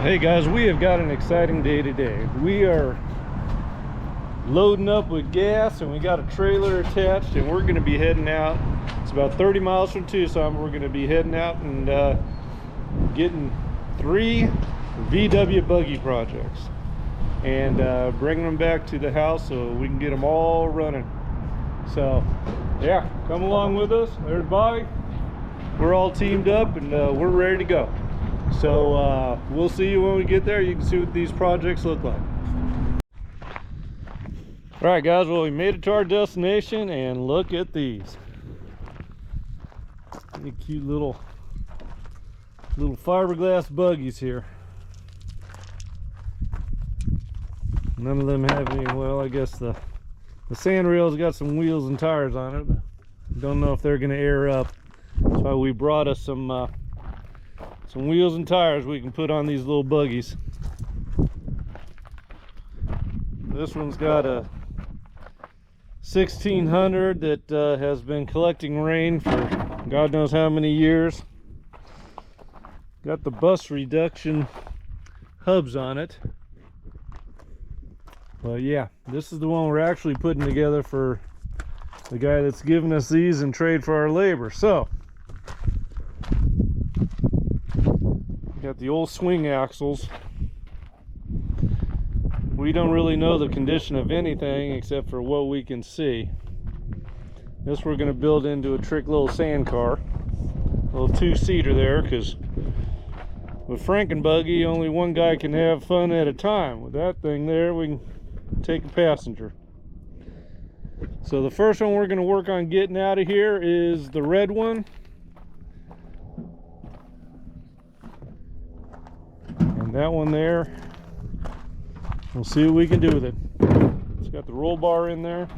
Hey guys, we have got an exciting day today. We are loading up with gas and we got a trailer attached and we're going to be heading out. It's about 30 miles from Tucson. We're going to be heading out and getting 3 VW buggy projects and bringing them back to the house so we can get them all running. So yeah, come along with us. There's Bobby. We're all teamed up and we're ready to go. So we'll see you when we get there. You can see what these projects look like. All right guys, well, we made it to our destination and look at these. Any cute little fiberglass buggies here. None of them have any, well, I guess the sandrail's got some wheels and tires on it, but don't know if they're gonna air up. That's why we brought us some wheels and tires we can put on these little buggies. This one's got a 1600 that has been collecting rain for God knows how many years. Got the bus reduction hubs on it. But yeah, this is the one we're actually putting together for the guy that's giving us these in trade for our labor. So got the old swing axles. We don't really know the condition of anything except for what we can see. This we're going to build into a trick little sand car, a little 2-seater there, because with Frankenbuggy only one guy can have fun at a time. With that thing there we can take a passenger. So the first one we're going to work on getting out of here is the red one. That one there, we'll see what we can do with it. It's got the roll bar in there.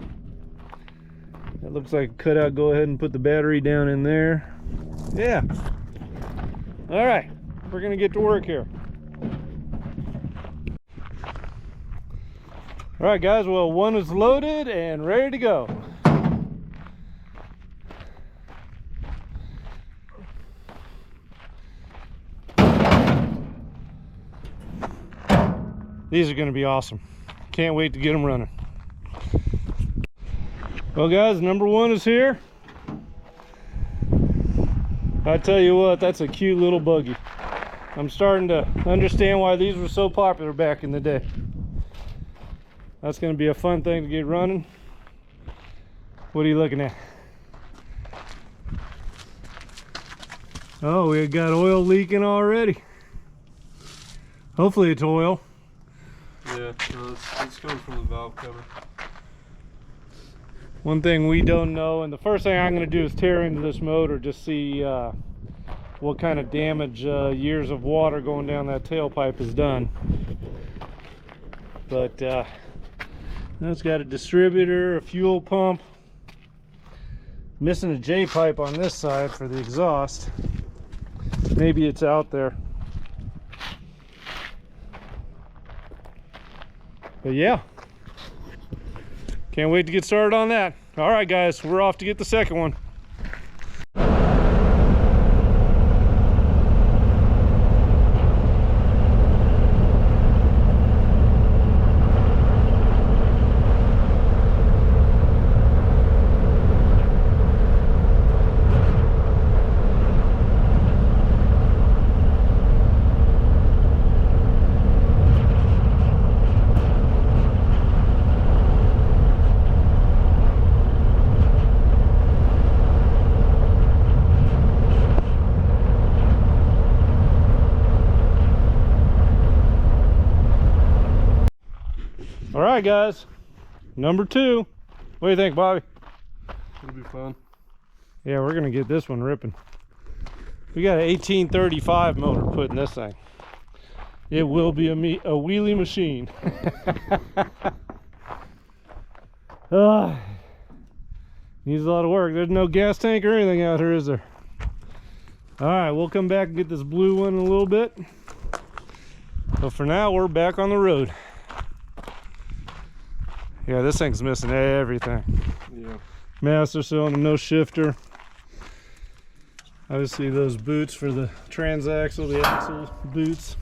That looks like a cutout. Go ahead and put the battery down in there. Yeah. All right, we're gonna get to work here. All right guys, well, one is loaded and ready to go. These are going to be awesome. Can't wait to get them running. Well guys, number one is here. I tell you what, that's a cute little buggy. I'm starting to understand why these were so popular back in the day. That's going to be a fun thing to get running. What are you looking at? Oh, we got oil leaking already. Hopefully it's oil. Yeah, no, it's coming from the valve cover. One thing we don't know, and the first thing I'm going to do is tear into this motor, just see what kind of damage years of water going down that tailpipe has done. But it's got a distributor, a fuel pump, missing a J-pipe on this side for the exhaust. Maybe it's out there. But yeah, can't wait to get started on that. All right guys, we're off to get the second one. All right guys, number 2. What do you think, Bobby? It'll be fun. Yeah, we're gonna get this one ripping. We got an 1835 motor put in this thing. It will be a wheelie machine. Needs a lot of work. There's no gas tank or anything out here, is there? All right, we'll come back and get this blue one in a little bit. But for now, we're back on the road. Yeah, this thing's missing everything. Yeah. Master cylinder, no shifter. Obviously those boots for the transaxle, the axle boots.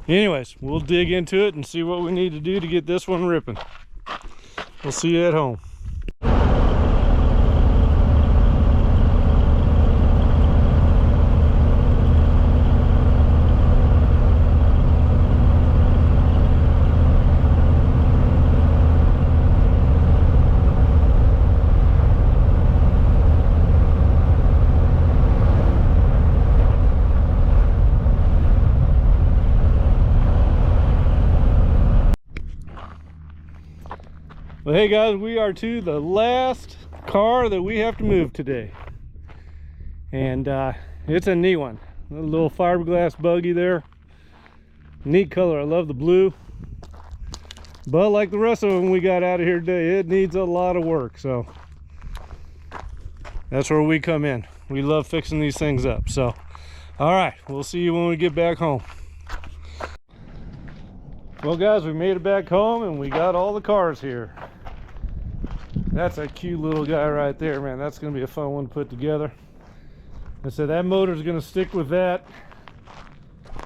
Anyways, we'll dig into it and see what we need to do to get this one ripping. We'll see you at home. Well, hey guys, we are to the last car that we have to move today, and it's a neat one. A little fiberglass buggy there. Neat color. I love the blue, but like the rest of them we got out of here today, it needs a lot of work, so that's where we come in. We love fixing these things up. So all right, we'll see you when we get back home. Well guys, we made it back home and we got all the cars here. That's a cute little guy right there, man. That's gonna be a fun one to put together. And so that motor's gonna stick with that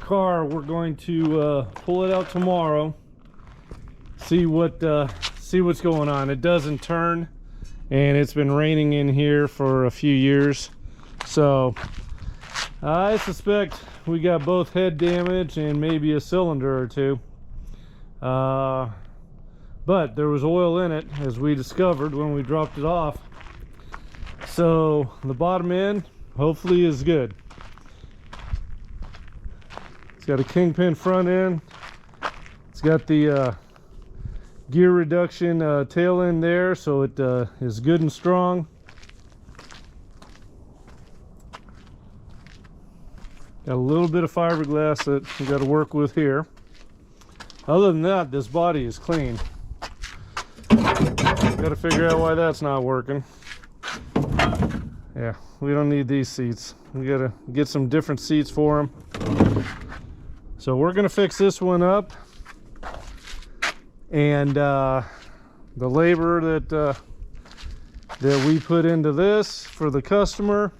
car. We're going to pull it out tomorrow, see what's going on. It doesn't turn, and it's been raining in here for a few years, so I suspect we got both head damage and maybe a cylinder or two. But there was oil in it, as we discovered when we dropped it off. So the bottom end hopefully is good. It's got a kingpin front end. It's got the gear reduction tail end there, so it is good and strong. Got a little bit of fiberglass that we got to work with here. Other than that, this body is clean. Got to figure out why that's not working. Yeah, we don't need these seats. We got to get some different seats for them. So we're going to fix this one up. And the labor that we put into this for the customer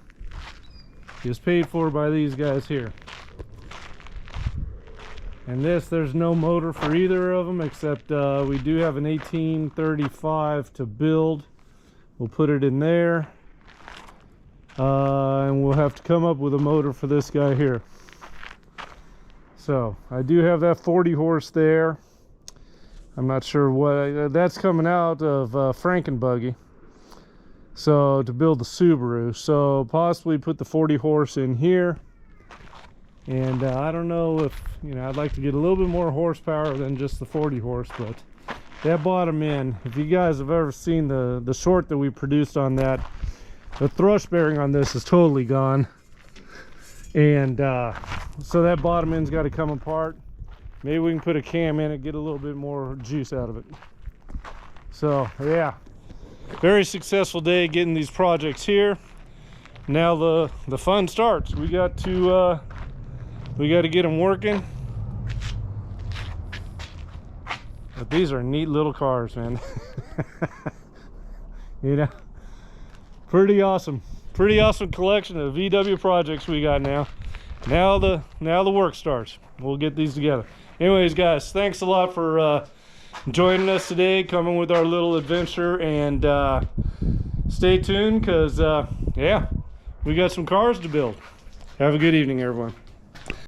is paid for by these guys here. And there's no motor for either of them, except we do have an 1835 to build. We'll put it in there, and we'll have to come up with a motor for this guy here. So I do have that 40 horse there. I'm not sure what that's coming out of Frankenbuggy, so to build the Subaru. So possibly put the 40 horse in here. And I don't know if, I'd like to get a little bit more horsepower than just the 40 horse, but that bottom end, if you guys have ever seen the short that we produced on that, the thrust bearing on this is totally gone. And so that bottom end's got to come apart. Maybe we can put a cam in it, get a little bit more juice out of it. So yeah, very successful day getting these projects here. Now the fun starts. We got to get them working. But these are neat little cars, man. Pretty awesome collection of VW projects we got now. Now the work starts. We'll get these together. Anyways, guys, thanks a lot for joining us today, coming with our little adventure, and stay tuned, because yeah, we got some cars to build. Have a good evening, everyone.